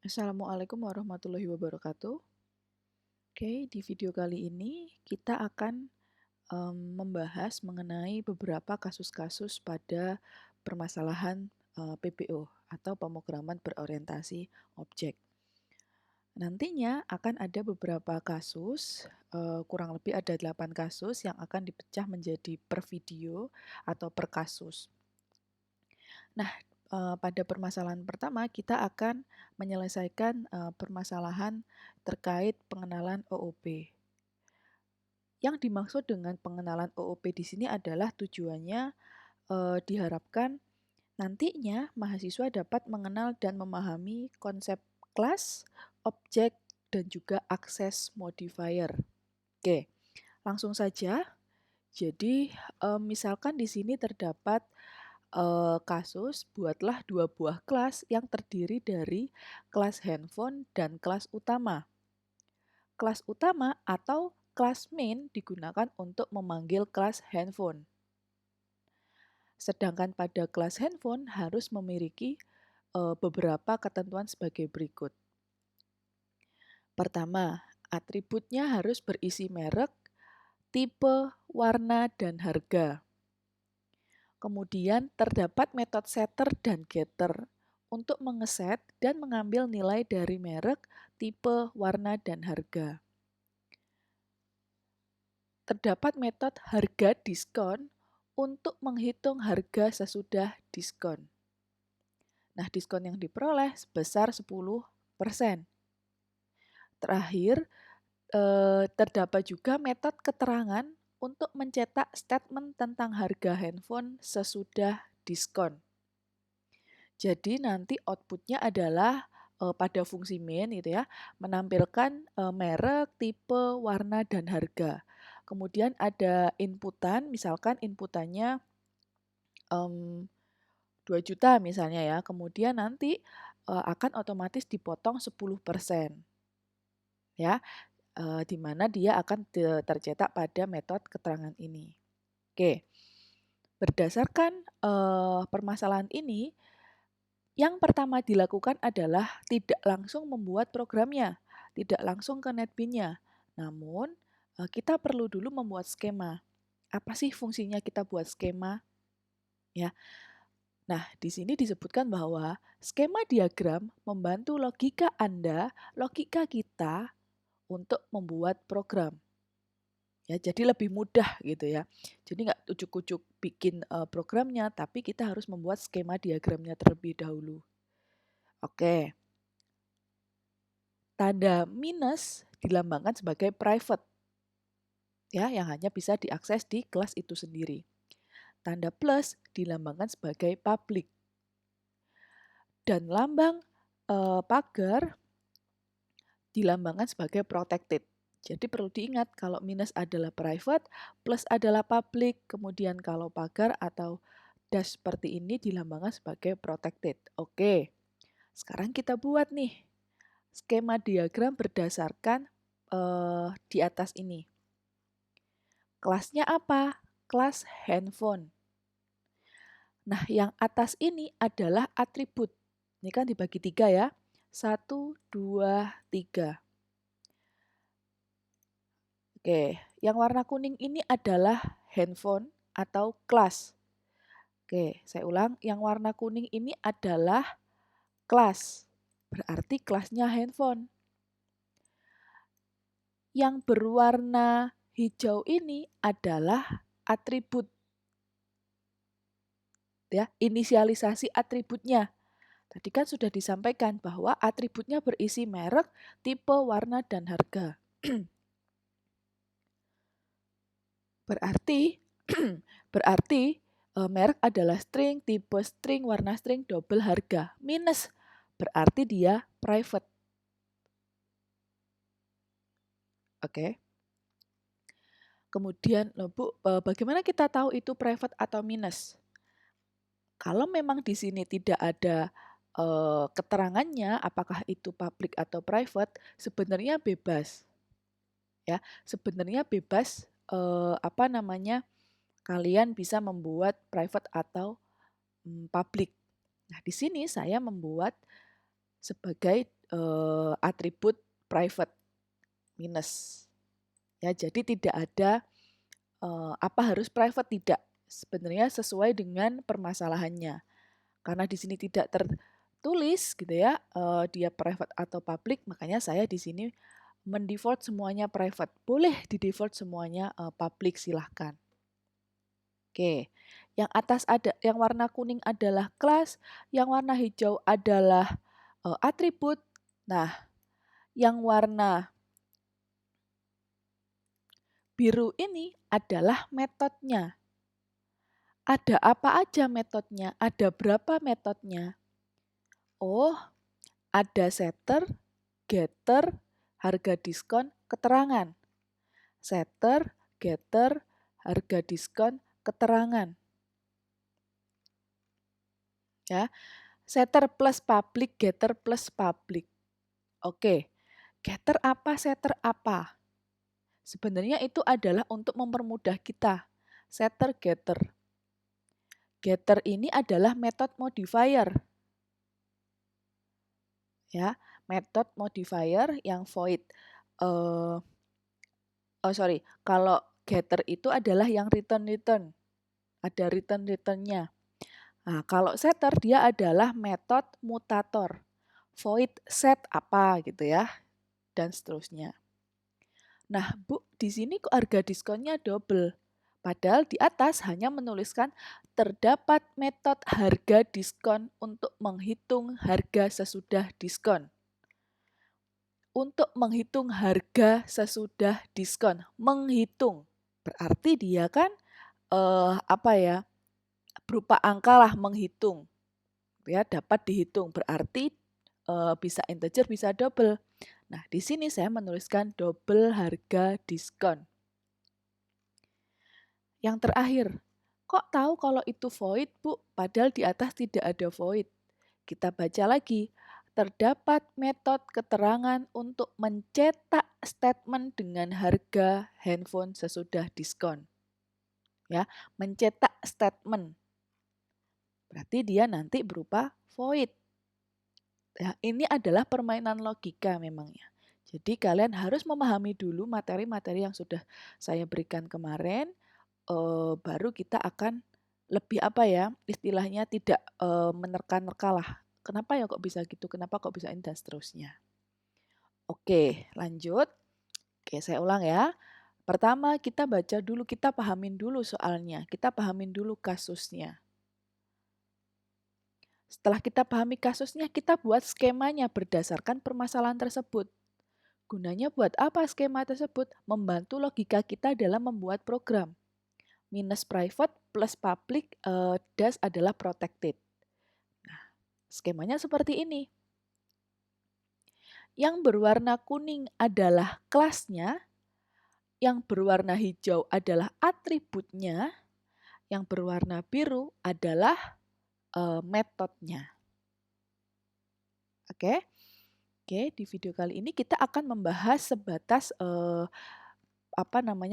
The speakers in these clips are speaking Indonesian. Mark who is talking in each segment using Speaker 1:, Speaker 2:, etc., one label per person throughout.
Speaker 1: Assalamualaikum warahmatullahi wabarakatuh. Oke, di video kali ini kita akan membahas mengenai beberapa kasus-kasus pada permasalahan PBO atau pemrograman berorientasi objek. Nantinya akan ada beberapa kasus, kurang lebih ada 8 kasus yang akan dipecah menjadi per video atau per kasus. Nah, pada permasalahan pertama kita akan menyelesaikan permasalahan terkait pengenalan OOP. Yang dimaksud dengan pengenalan OOP di sini adalah tujuannya diharapkan nantinya mahasiswa dapat mengenal dan memahami konsep kelas, objek, dan juga akses modifier. Oke, langsung saja. Jadi, misalkan di sini terdapat kasus, buatlah 2 buah kelas yang terdiri dari kelas handphone dan kelas utama. Kelas utama atau kelas main digunakan untuk memanggil kelas handphone. Sedangkan pada kelas handphone harus memiliki beberapa ketentuan sebagai berikut. Pertama, atributnya harus berisi merek, tipe, warna, dan harga. Kemudian terdapat metode setter dan getter untuk mengeset dan mengambil nilai dari merek, tipe, warna, dan harga. Terdapat metode harga diskon untuk menghitung harga sesudah diskon. Nah, diskon yang diperoleh sebesar 10%. Terakhir, terdapat juga metode keterangan untuk mencetak statement tentang harga handphone sesudah diskon. Jadi nanti outputnya adalah pada fungsi main gitu ya, menampilkan merek, tipe, warna, dan harga. Kemudian ada inputan, misalkan inputannya 2 juta misalnya ya, kemudian nanti akan otomatis dipotong 10%. Ya, di mana dia akan tercetak pada metode keterangan ini. Oke, berdasarkan permasalahan ini, yang pertama dilakukan adalah tidak langsung membuat programnya, tidak langsung ke NetBeans-nya. Namun, kita perlu dulu membuat skema. Apa sih fungsinya kita buat skema? Ya. Nah, di sini disebutkan bahwa skema diagram membantu logika Anda, logika kita untuk membuat program. Ya, jadi lebih mudah gitu ya. Jadi nggak ujuk-ujuk bikin programnya, tapi kita harus membuat skema diagramnya terlebih dahulu. Oke. Tanda minus dilambangkan sebagai private, ya, yang hanya bisa diakses di kelas itu sendiri. Tanda plus dilambangkan sebagai public. Dan lambang pagar dilambangkan sebagai protected. Jadi perlu diingat kalau minus adalah private, plus adalah public, kemudian kalau pagar atau dash seperti ini dilambangkan sebagai protected. Oke, sekarang kita buat nih skema diagram berdasarkan di atas ini. Kelasnya apa? Kelas handphone. Nah, yang atas ini adalah atribut. Ini kan dibagi 3 ya. 1, 2, 3. Oke, yang warna kuning ini adalah handphone atau kelas. Oke, saya ulang. Yang warna kuning ini adalah kelas. Berarti kelasnya handphone. Yang berwarna hijau ini adalah atribut. Ya, inisialisasi atributnya. Tadi kan sudah disampaikan bahwa atributnya berisi merek, tipe, warna, dan harga. Berarti berarti merek adalah string, tipe string, warna string, double harga. Minus berarti dia private. Oke. Kemudian, Bu, bagaimana kita tahu itu private atau minus? Kalau memang di sini tidak ada keterangannya apakah itu public atau private, sebenarnya bebas. Ya, sebenarnya bebas kalian bisa membuat private atau public. Nah, di sini saya membuat sebagai atribut private minus. Ya, jadi tidak ada apa harus private, tidak. Sebenarnya sesuai dengan permasalahannya. Karena di sini tidak tertulis gitu ya, dia private atau public, makanya saya di sini mendefault semuanya private. Boleh di default semuanya public, silahkan. Oke, yang atas ada, yang warna kuning adalah kelas, yang warna hijau adalah atribut. Nah, yang warna biru ini adalah metodenya. Ada apa aja metodenya? Ada berapa metodenya? Oh, ada setter, getter, harga diskon, keterangan. Setter, getter, harga diskon, keterangan. Ya, setter plus public, getter plus public. Oke, getter apa, setter apa? Sebenarnya itu adalah untuk mempermudah kita. Setter, getter. Getter ini adalah metode modifier. Ya, metode modifier yang void. Kalau getter itu adalah yang return. Ada return-nya. Nah, kalau setter dia adalah metode mutator. Void set apa gitu ya, dan seterusnya. Nah, Bu, di sini kok harga diskonnya double? Padahal di atas hanya menuliskan terdapat metode harga diskon untuk menghitung harga sesudah diskon. Untuk menghitung harga sesudah diskon, menghitung berarti dia kan berupa angka lah, menghitung, ya, dapat dihitung berarti bisa integer bisa double. Nah, di sini saya menuliskan double harga diskon. Yang terakhir, kok tahu kalau itu void, Bu? Padahal di atas tidak ada void. Kita baca lagi. Terdapat metode keterangan untuk mencetak statement dengan harga handphone sesudah diskon. Ya, mencetak statement. Berarti dia nanti berupa void. Ya, ini adalah permainan logika memangnya. Jadi kalian harus memahami dulu materi-materi yang sudah saya berikan kemarin, baru kita akan lebih istilahnya tidak menerka-nerka lah. Kenapa ya kok bisa gitu, kenapa kok bisa ini, dan seterusnya. Oke, lanjut. Oke, saya ulang ya. Pertama, kita baca dulu, kita pahamin dulu soalnya, kita pahamin dulu kasusnya. Setelah kita pahami kasusnya, kita buat skemanya berdasarkan permasalahan tersebut. Gunanya buat apa skema tersebut? Membantu logika kita dalam membuat program. Minus private plus public, dash adalah protected. Nah, skemanya seperti ini. Yang berwarna kuning adalah kelasnya, yang berwarna hijau adalah atributnya, yang berwarna biru adalah metodenya. Oke, di video kali ini kita akan membahas sebatas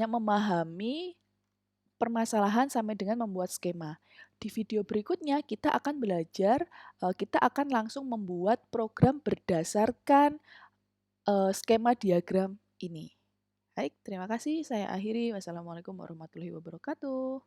Speaker 1: memahami permasalahan sampai dengan membuat skema. Di video berikutnya kita akan belajar, kita akan langsung membuat program berdasarkan skema diagram ini. Baik, terima kasih. Saya akhiri. Wassalamualaikum warahmatullahi wabarakatuh.